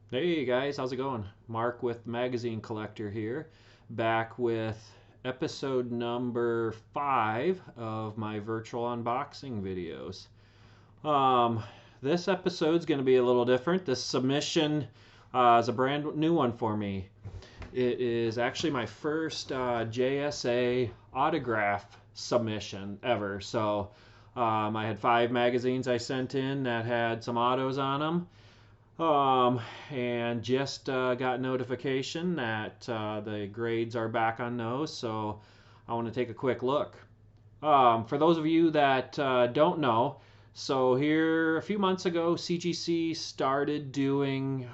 Hey guys, how's it going? Mark with Magazine Collector here, back with episode number 5 of my virtual unboxing videos. Um, this episode's going to be a little different. This submission is a brand new one for me. It is actually my first JSA autograph submission ever. I had 5 magazines I sent in that had some autos on them. And just got notification that the grades are back on those, so I want to take a quick look. For those of you that don't know, so here a few months ago, CGC started doing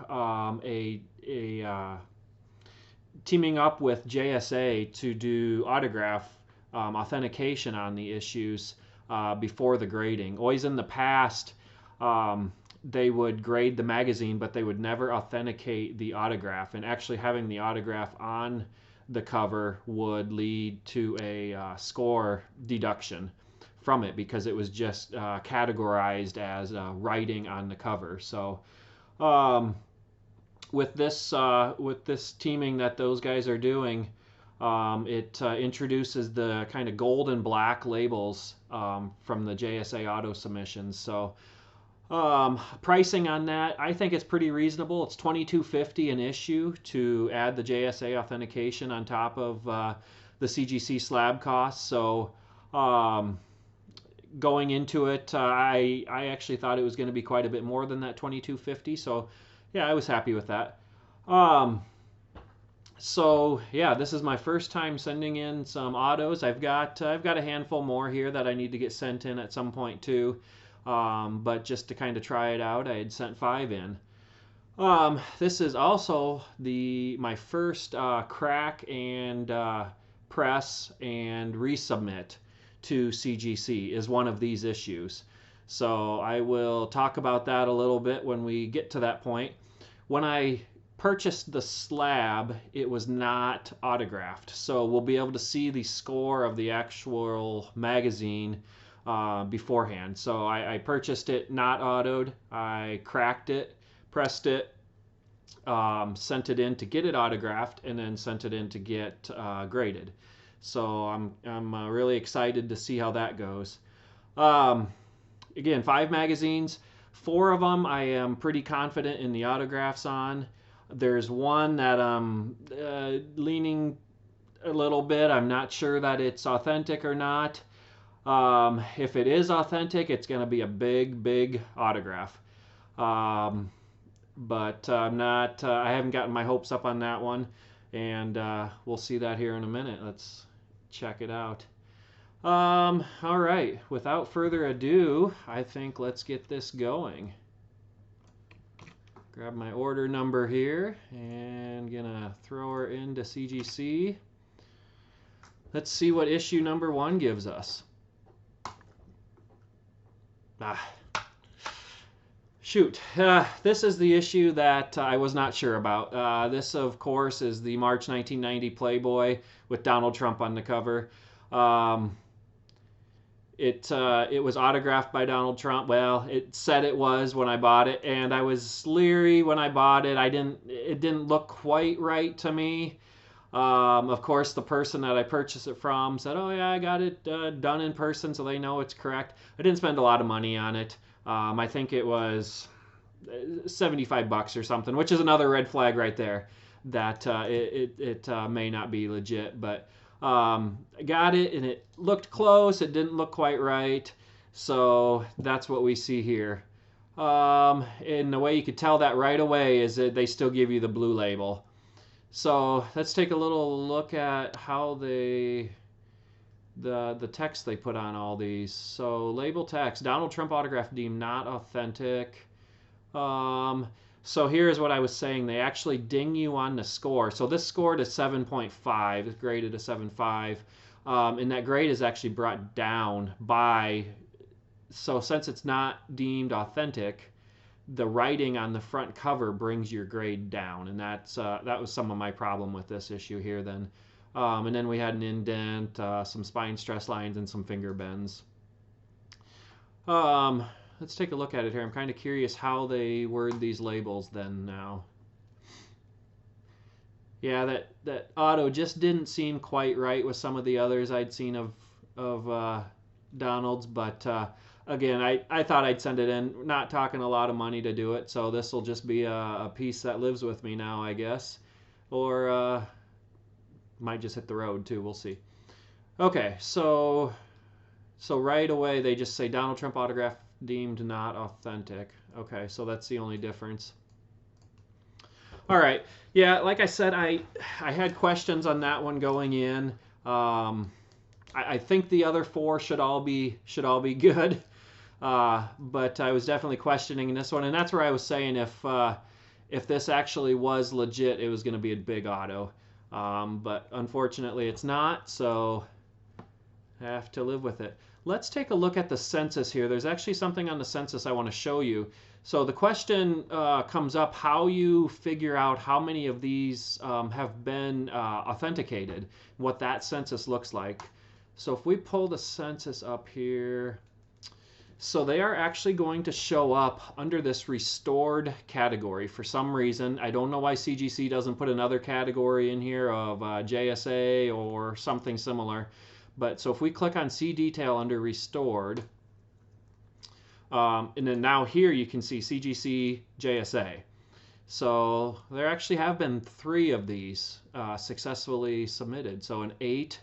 teaming up with JSA to do autograph authentication on the issues before the grading. Always in the past, they would grade the magazine, but they would never authenticate the autograph. And actually, having the autograph on the cover would lead to a score deduction from it because it was just categorized as writing on the cover. So, um, with this teaming that those guys are doing, it introduces the kind of gold and black labels from the JSA auto submissions. So pricing on that, I think it's pretty reasonable. It's $22.50 an issue to add the JSA authentication on top of the CGC slab costs. So going into it, I actually thought it was going to be quite a bit more than that $22.50. So yeah, I was happy with that. Um, so yeah, this is my first time sending in some autos. I've got a handful more here that I need to get sent in at some point too. But just to kind of try it out, I had sent 5 in. This is also my first crack and press and resubmit to CGC is one of these issues. So I will talk about that a little bit when we get to that point. When I purchased the slab, it was not autographed. So we'll be able to see the score of the actual magazine beforehand. So I purchased it not autoed. I cracked it, pressed it, sent it in to get it autographed, and then sent it in to get graded. So I'm really excited to see how that goes. Um, Again, 5 magazines. 4 of them I am pretty confident in the autographs on. There's one that I'm leaning a little bit. I'm not sure that it's authentic or not. If it is authentic, it's going to be a big, big autograph. Um, but I'm not. I haven't gotten my hopes up on that one, and we'll see that here in a minute. Let's check it out. All right. Without further ado, I think let's get this going. Grab my order number here and gonna throw her into CGC. Let's see what issue number 1 gives us. Shoot. This is the issue that I was not sure about. This, of course, is the March 1990 Playboy with Donald Trump on the cover. It was autographed by Donald Trump. Well, it said it was when I bought it, and I was leery when I bought it. It didn't look quite right to me. Of course, the person that I purchased it from said, "Oh yeah, I got it done in person, so they know it's correct." I didn't spend a lot of money on it. I think it was $75 or something, which is another red flag right there that it may not be legit. But I got it, and it looked close. It didn't look quite right, so that's what we see here. And the way you could tell that right away is that they still give you the blue label. So let's take a little look at how the text they put on all these. So label text: Donald Trump autograph deemed not authentic. So here's what I was saying. They actually ding you on the score. So this scored a 7.5. It's graded a 7.5. And that grade is actually brought down by, so since it's not deemed authentic, the writing on the front cover brings your grade down. And that was some of my problem with this issue here then. And then we had an indent, some spine stress lines, and some finger bends. Let's take a look at it here. I'm kind of curious how they word these labels then now. yeah, that auto just didn't seem quite right with some of the others I'd seen of Donald's, but again, I thought I'd send it in. Not talking a lot of money to do it, so this will just be a piece that lives with me now, I guess, or might just hit the road too. We'll see. Okay, so right away they just say Donald Trump autograph deemed not authentic. Okay, so that's the only difference. All right. Yeah, like I said, I had questions on that one going in. I think the other four should all be good, but I was definitely questioning this one, and that's where I was saying if this actually was legit, it was going to be a big auto, but unfortunately it's not, so I have to live with it. Let's take a look at the census here. There's actually something on the census I want to show you. So the question comes up how you figure out how many of these have been authenticated, what that census looks like. So if we pull the census up here, so they are actually going to show up under this restored category for some reason. I don't know why CGC doesn't put another category in here of JSA or something similar. But so if we click on See Detail under Restored, and then now here you can see CGC-JSA. So there actually have been 3 of these successfully submitted. So an 8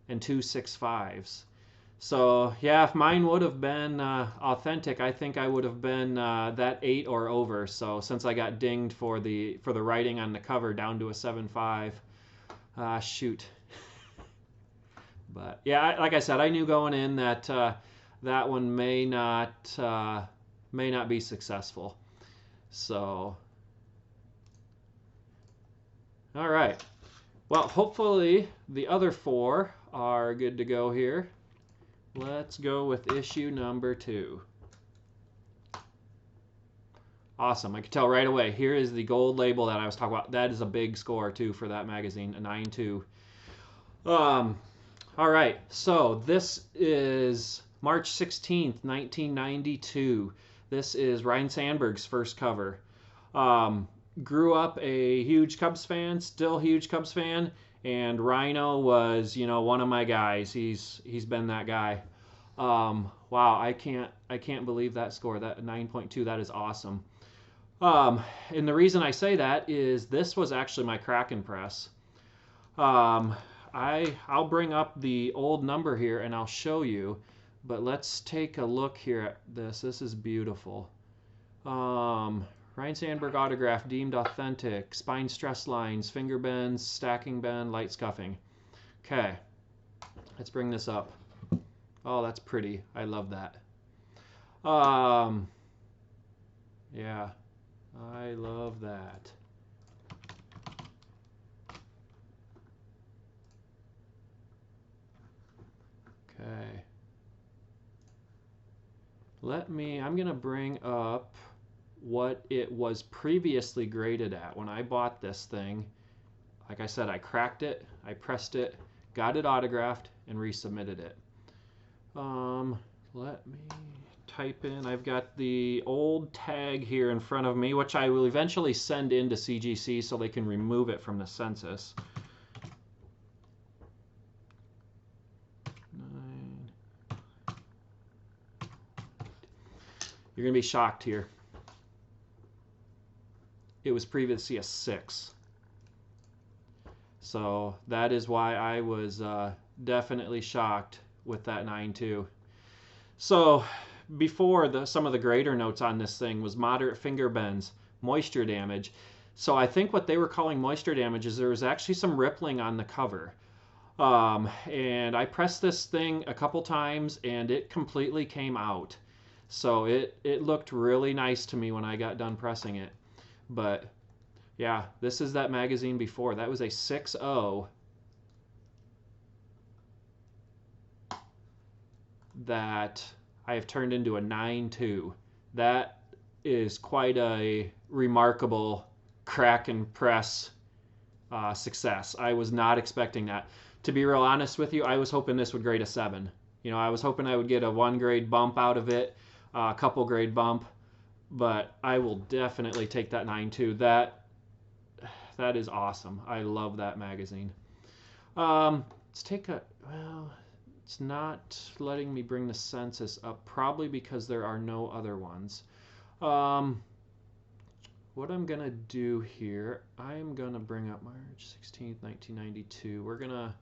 and 2 6.5s. So yeah, if mine would have been authentic, I think I would have been that 8 or over. So since I got dinged for the writing on the cover down to a 7.5, shoot. But yeah, like I said, I knew going in that that one may not be successful. So, all right. Well, hopefully the other 4 are good to go here. Let's go with issue number 2. Awesome. I can tell right away. Here is the gold label that I was talking about. That is a big score too for that magazine, a 9.2. All right, so this is March 16th, 1992. This is Ryne Sandberg's first cover. Grew up a huge Cubs fan, still huge Cubs fan, and Rhino was, one of my guys. He's been that guy. Wow, I can't believe that score. That 9.2, that is awesome. And the reason I say that is this was actually my Kraken press. I'll bring up the old number here and I'll show you, but let's take a look here at this. This is beautiful. Ryne Sandberg autograph deemed authentic, spine stress lines, finger bends, stacking bend, light scuffing. Okay, let's bring this up. Oh, that's pretty. I love that. Yeah, I love that. Okay. I'm going to bring up what it was previously graded at when I bought this thing. Like I said, I cracked it, I pressed it, got it autographed, and resubmitted it. Let me type in, I've got the old tag here in front of me, which I will eventually send in to CGC so they can remove it from the census. You're going to be shocked here. It was previously a 6. So that is why I was definitely shocked with that 9.2. So before, some of the greater notes on this thing was moderate finger bends, moisture damage. So I think what they were calling moisture damage is there was actually some rippling on the cover. And I pressed this thing a couple times and it completely came out. So it looked really nice to me when I got done pressing it. But yeah, this is that magazine before. That was a 6.0 that I have turned into a 9.2. That is quite a remarkable crack and press success. I was not expecting that. To be real honest with you, I was hoping this would grade a 7. I was hoping I would get a 1 grade bump out of it, a couple grade bump, but I will definitely take that 9.2. That is awesome. I love that magazine. Let's take a, well, it's not letting me bring the census up, probably because there are no other ones. What I'm going to do here, I'm going to bring up March 16th, 1992. We're going to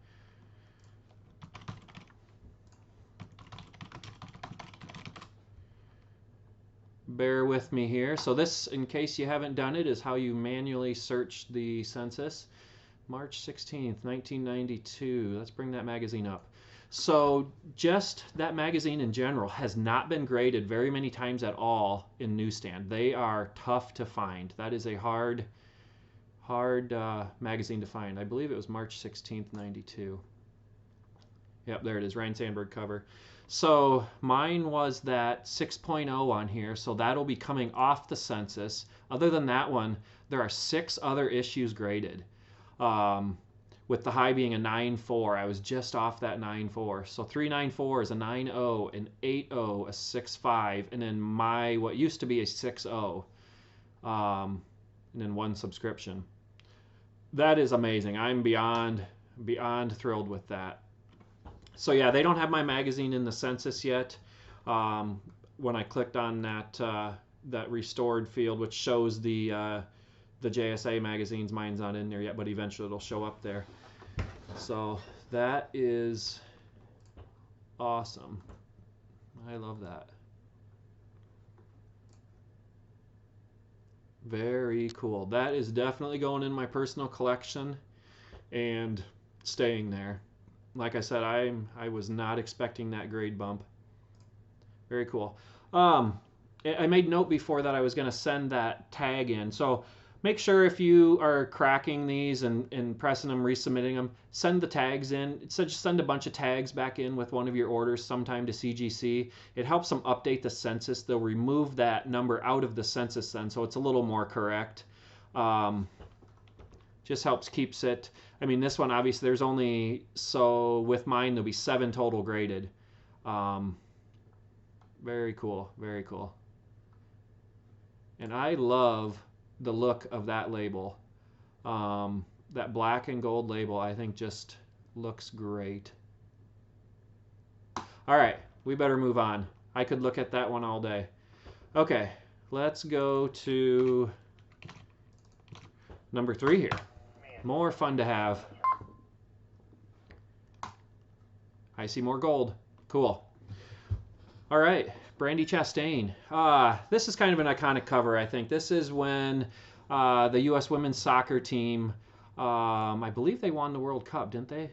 bear with me here. So this, in case you haven't done it, is how you manually search the census. March 16th, 1992. Let's bring that magazine up. So just that magazine in general has not been graded very many times at all in newsstand. They are tough to find. That is a hard magazine to find. I believe it was March 16th, 92. Yep, there it is, Ryan Sandberg cover. So mine was that 6.0 on here, so that'll be coming off the census. Other than that one, there are 6 other issues graded. With the high being a 9.4, I was just off that 9.4. So 394 is a 9.0, an 8.0, a 6.5, and then my what used to be a 6.0, and then 1 subscription. That is amazing. I'm beyond thrilled with that. So yeah, they don't have my magazine in the census yet. When I clicked on that restored field, which shows the JSA magazines, mine's not in there yet, but eventually it'll show up there. So that is awesome. I love that. Very cool. That is definitely going in my personal collection and staying there. Like I said, I was not expecting that grade bump. Very cool. I made note before that I was going to send that tag in. So make sure if you are cracking these and pressing them, resubmitting them, send the tags in. Just send a bunch of tags back in with one of your orders sometime to CGC. It helps them update the census. They'll remove that number out of the census then, so it's a little more correct. Just helps keeps it. I mean, this one obviously there's only, so with mine there'll be 7 total graded. Very cool, very cool. And I love the look of that label. That black and gold label I think just looks great. All right, we better move on. I could look at that one all day. Okay, let's go to number 3 here. More fun to have. I see more gold. Cool. All right, Brandi Chastain. This is kind of an iconic cover, I think. This is when the U.S. women's soccer team, I believe they won the World Cup, didn't they?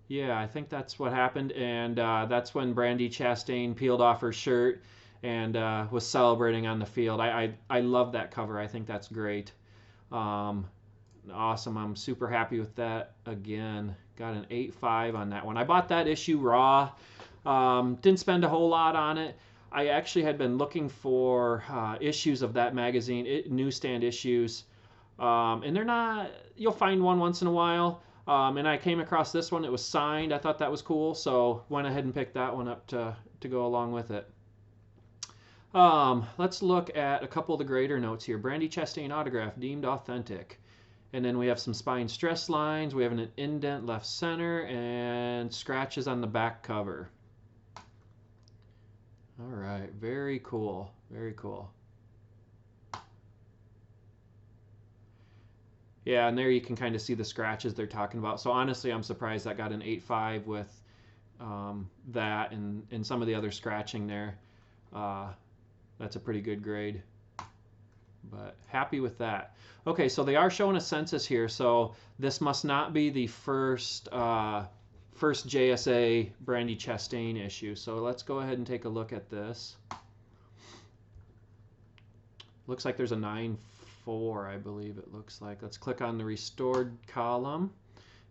Yeah, I think that's what happened. And that's when Brandi Chastain peeled off her shirt and was celebrating on the field. I love that cover. I think that's great. Awesome. I'm super happy with that. Again, got an 8.5 on that one. I bought that issue raw. Didn't spend a whole lot on it. I actually had been looking for issues of that magazine, newsstand issues, and they're not, you'll find one once in a while, and I came across this one. It was signed. I thought that was cool, so went ahead and picked that one up to go along with it. Let's look at a couple of the grader notes here. Brandi Chastain autograph, deemed authentic. And then we have some spine stress lines. We have an indent left center and scratches on the back cover. All right, very cool, very cool. Yeah, and there you can kind of see the scratches they're talking about. So honestly, I'm surprised that got an 8.5 with that and some of the other scratching there. That's a pretty good grade. But happy with that. Okay, so they are showing a census here, so this must not be the first JSA Brandi Chastain issue. So let's go ahead and take a look at this. Looks like there's a 9.4, I believe it looks like. Let's click on the restored column.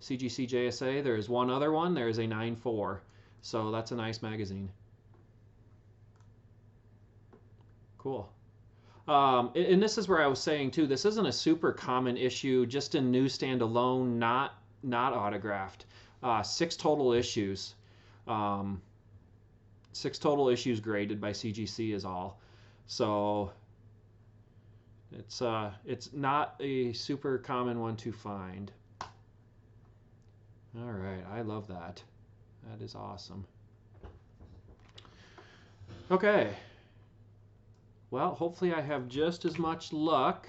CGC-JSA, there is one other one. There is a 9.4. So that's a nice magazine. Cool. And this is where I was saying too, this isn't a super common issue just in newsstand alone, not autographed. 6 total issues. 6 total issues graded by CGC is all. So It's not a super common one to find. All right, I love that. That is awesome. Okay. Well, hopefully I have just as much luck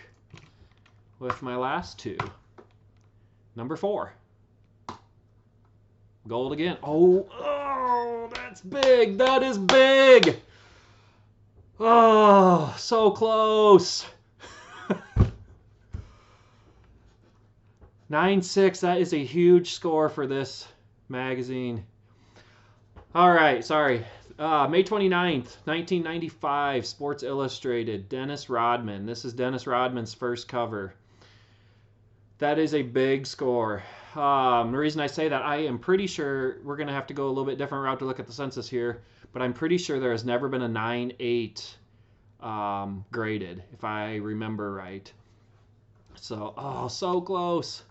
with my last two. Number 4. Gold again. Oh, that's big. That is big. Oh, so close. 9.6. That is a huge score for this magazine. All right, sorry. May 29th, 1995, Sports Illustrated, Dennis Rodman. This is Dennis Rodman's first cover. That is a big score. The reason I say that, I am pretty sure we're going to have to go a little bit different route to look at the census here, but I'm pretty sure there has never been a 9.8 graded, if I remember right. So, oh, so close.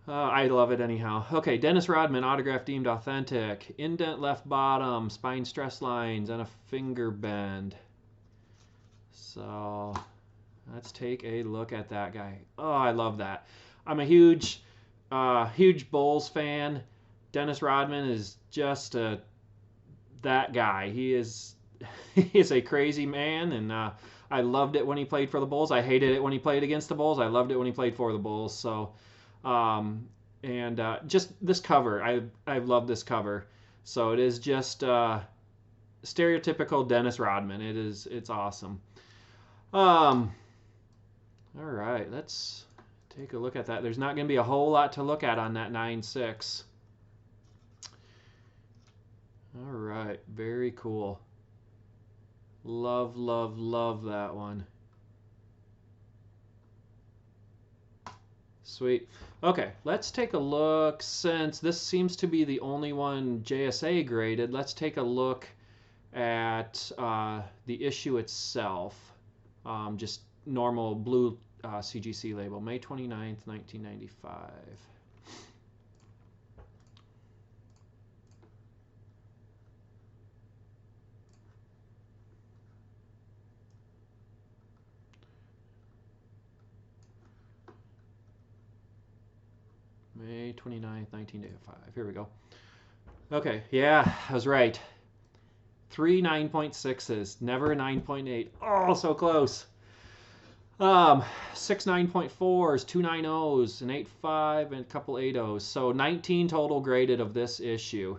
I love it anyhow. Okay, Dennis Rodman, autograph deemed authentic. Indent left bottom, spine stress lines, and a finger bend. So let's take a look at that guy. Oh, I love that. I'm a huge Bulls fan. Dennis Rodman is just that guy. He is a crazy man, and I loved it when he played for the Bulls. I hated it when he played against the Bulls. I loved it when he played for the Bulls. So. Just this cover, I love this cover. So it is just stereotypical Dennis Rodman. It's awesome. All right, let's take a look at that. There's not going to be a whole lot to look at on that 9.6. All right, very cool. Love, love, love that one. Sweet. Okay, let's take a look. Since this seems to be the only one JSA graded, let's take a look at the issue itself. Just normal blue CGC label, May 29th, 1995. May 29th, 1985. Here we go. Okay, yeah, I was right. 3 9.6s, never a 9.8. Oh, so close. 6 9.4s, 2 9.0s, an 8.5, and a couple 8.0s. So 19 total graded of this issue.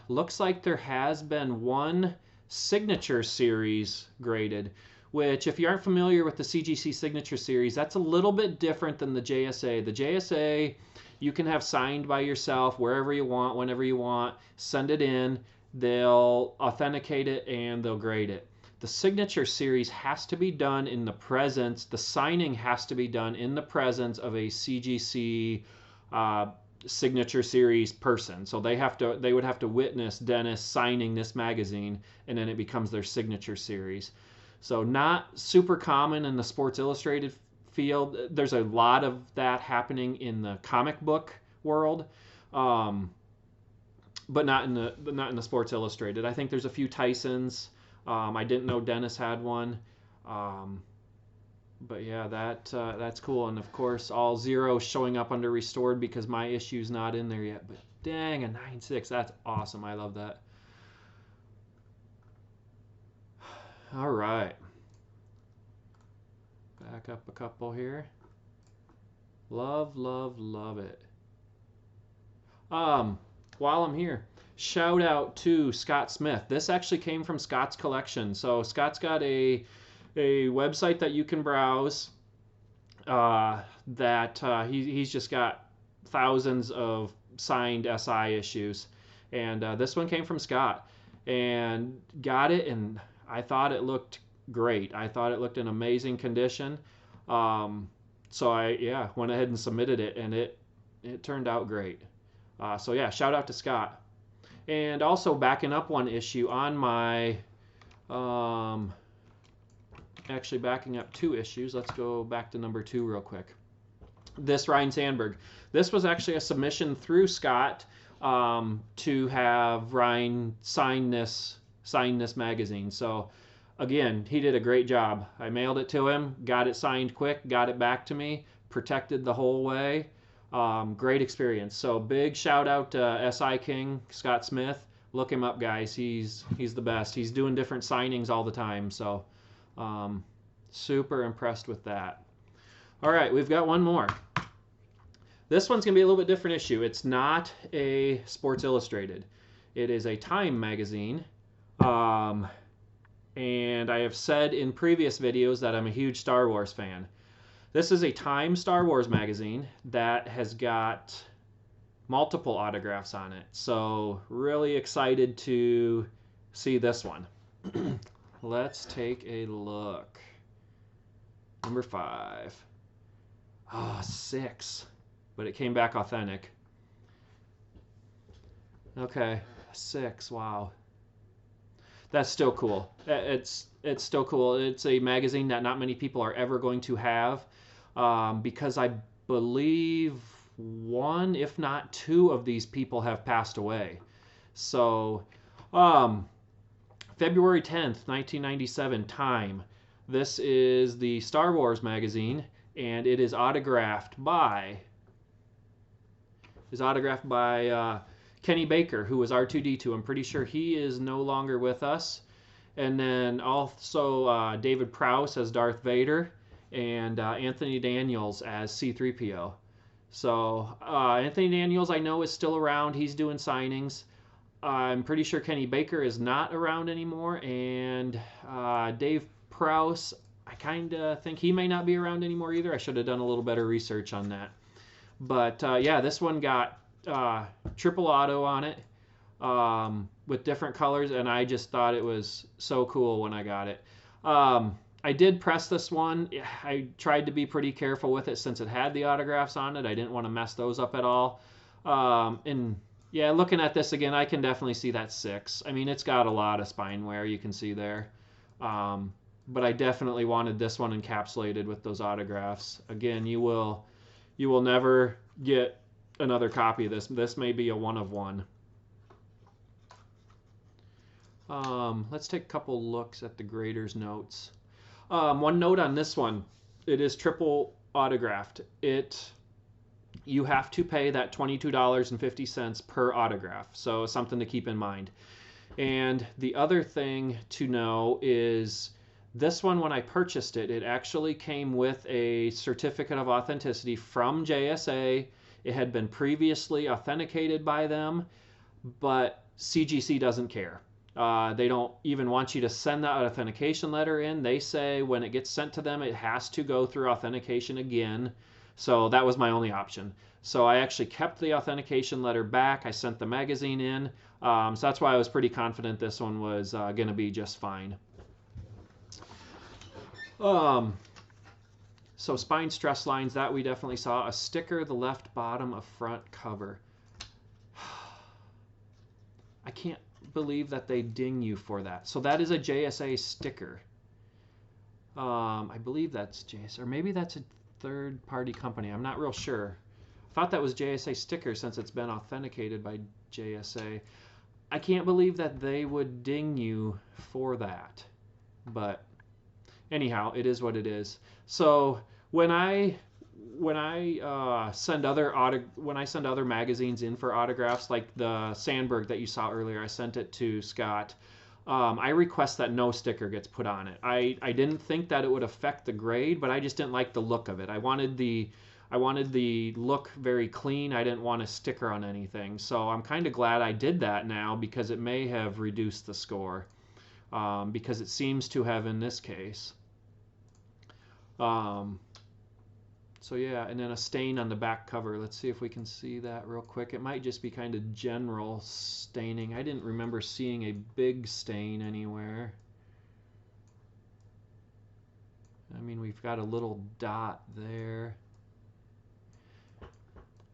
Looks like there has been one signature series graded, which, if you aren't familiar with the CGC signature series, that's a little bit different than the JSA. The JSA, you can have signed by yourself wherever you want, whenever you want, send it in, they'll authenticate it, and they'll grade it. The signature series has to be done in the presence, the signing has to be done in the presence of a CGC signature series person. So they would have to witness Dennis signing this magazine, and then it becomes their signature series. So not super common in the Sports Illustrated field. There's a lot of that happening in the comic book world, but not in the Sports Illustrated. I think there's a few Tysons. I didn't know Dennis had one, but yeah, that's cool. And of course, all zeros showing up under restored because my issue's not in there yet. But dang, a 9.6, that's awesome. I love that. All right. Back up a couple here. Love, love, love it. While I'm here, shout out to Scott Smith. This actually came from Scott's collection. So Scott's got a website that you can browse he's just got thousands of signed SI issues. And this one came from Scott. And got it, and I thought it looked great. I thought it looked in amazing condition. So I went ahead and submitted it, and it turned out great. So yeah, shout out to Scott. And also backing up one issue on my, actually backing up 2 issues. Let's go back to number 2 real quick. This Ryan Sandberg. This was actually a submission through Scott to have Ryan sign this magazine. So again, he did a great job. I mailed it to him, got it signed quick, got it back to me, protected the whole way. Great experience. So big shout out to SI King, Scott Smith. Look him up, guys. He's the best. He's doing different signings all the time. So super impressed with that. All right, we've got one more. This one's going to be a little bit different issue. It's not a Sports Illustrated. It is a Time magazine. And I have said in previous videos that I'm a huge Star Wars fan. This is a Time Star Wars magazine that has got multiple autographs on it. So really excited to see this one. Let's take a look. Number 5. Ah, 6. But it came back authentic. Okay, 6. Wow. That's still cool. It's still cool. It's a magazine that not many people are ever going to have, because I believe 1, if not 2 of these people have passed away. So, February 10th, 1997, Time. This is the Star Wars magazine, and it is autographed by Kenny Baker, who was R2-D2. I'm pretty sure he is no longer with us. And then also David Prowse as Darth Vader, and Anthony Daniels as C-3PO. So Anthony Daniels, I know, is still around. He's doing signings. I'm pretty sure Kenny Baker is not around anymore. And Dave Prowse, I kind of think he may not be around anymore either. I should have done a little better research on that. But yeah, this one got triple auto on it, with different colors, and I just thought it was so cool when I got it. I did press this one. I tried to be pretty careful with it since it had the autographs on it. I didn't want to mess those up at all. And yeah, looking at this again, I can definitely see that 6. I mean, it's got a lot of spine wear, you can see there. But I definitely wanted this one encapsulated with those autographs. Again, you will never get another copy of this. This may be a one of one. Let's take a couple looks at the grader's notes. One note on this one: it is triple autographed. You have to pay that $22.50 per autograph, so something to keep in mind. And the other thing to know is this one, when I purchased it, it actually came with a certificate of authenticity from JSA. It had been previously authenticated by them, but CGC doesn't care. They don't even want you to send that authentication letter in. They say when it gets sent to them, it has to go through authentication again. So that was my only option. So I actually kept the authentication letter back. I sent the magazine in. So that's why I was pretty confident this one was going to be just fine. So spine stress lines, that we definitely saw. A sticker, the left bottom of front cover. I can't believe that they ding you for that. So that is a JSA sticker. I believe that's JSA, or maybe that's a third-party company. I'm not real sure. I thought that was JSA sticker since it's been authenticated by JSA. I can't believe that they would ding you for that. But anyhow, it is what it is. So when I send other magazines in for autographs, like the Sandberg that you saw earlier, I sent it to Scott. I request that no sticker gets put on it. I didn't think that it would affect the grade, but I just didn't like the look of it. I wanted the look very clean. I didn't want a sticker on anything. So I'm kind of glad I did that now, because it may have reduced the score, because it seems to have in this case. So yeah, and then a stain on the back cover. Let's see if we can see that real quick. It might just be kind of general staining. I didn't remember seeing a big stain anywhere. I mean, we've got a little dot there. I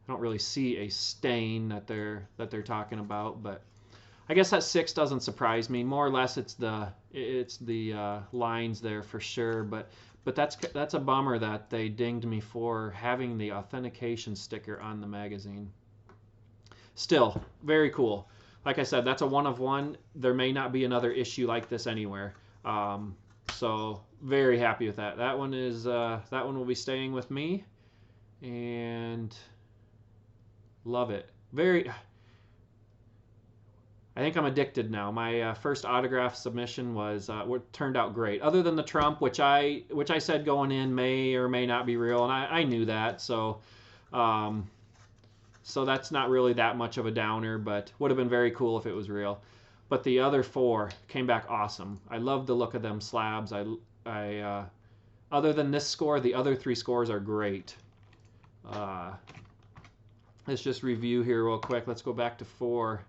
don't really see a stain that they're talking about, but I guess that 6 doesn't surprise me. More or less, it's the lines there for sure, but that's a bummer that they dinged me for having the authentication sticker on the magazine. Still, very cool. Like I said, that's a one of one. There may not be another issue like this anywhere. So very happy with that. That one is that one will be staying with me, and love it. I think I'm addicted now. My first autograph submission was what turned out great. Other than the Trump, which I said going in may or may not be real, and I knew that, so so that's not really that much of a downer, but would have been very cool if it was real. But the other 4 came back awesome. I love the look of them slabs. Other than this score, the other 3 scores are great. Let's just review here real quick. Let's go back to 4.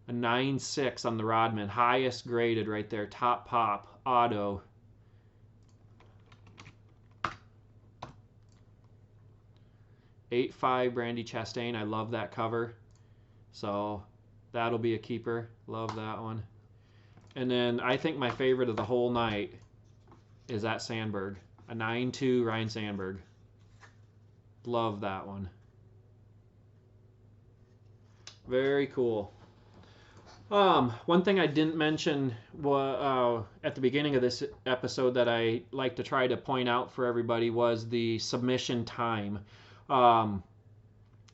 A 9.6 on the Rodman, highest graded right there, top pop, auto. .85 Brandy Chastain, I love that cover, so that'll be a keeper. Love that one. And then I think my favorite of the whole night is that Sandberg, a 9.2 Ryan Sandberg. Love that one. Very cool. One thing I didn't mention at the beginning of this episode that I like to try to point out for everybody was the submission time.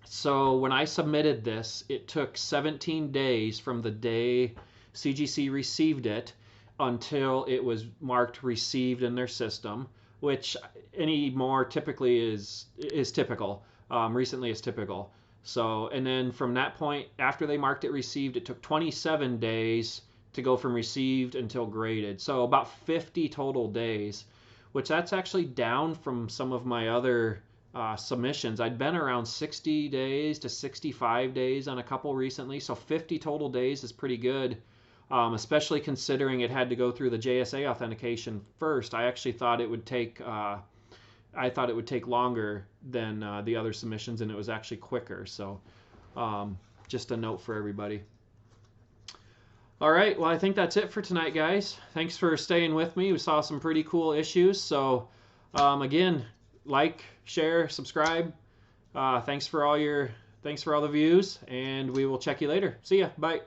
So when I submitted this, it took 17 days from the day CGC received it until it was marked received in their system, which anymore typically is typical. Recently is typical. So, and then from that point, after they marked it received, it took 27 days to go from received until graded. So about 50 total days, which that's actually down from some of my other submissions. I'd been around 60 days to 65 days on a couple recently, so 50 total days is pretty good, especially considering it had to go through the JSA authentication first. I actually thought it would take longer than the other submissions, and it was actually quicker. So just a note for everybody. All right, well, I think that's it for tonight, guys. Thanks for staying with me. We saw some pretty cool issues. So again, like, share, subscribe. Thanks for all the views, and we will check you later. See ya. Bye.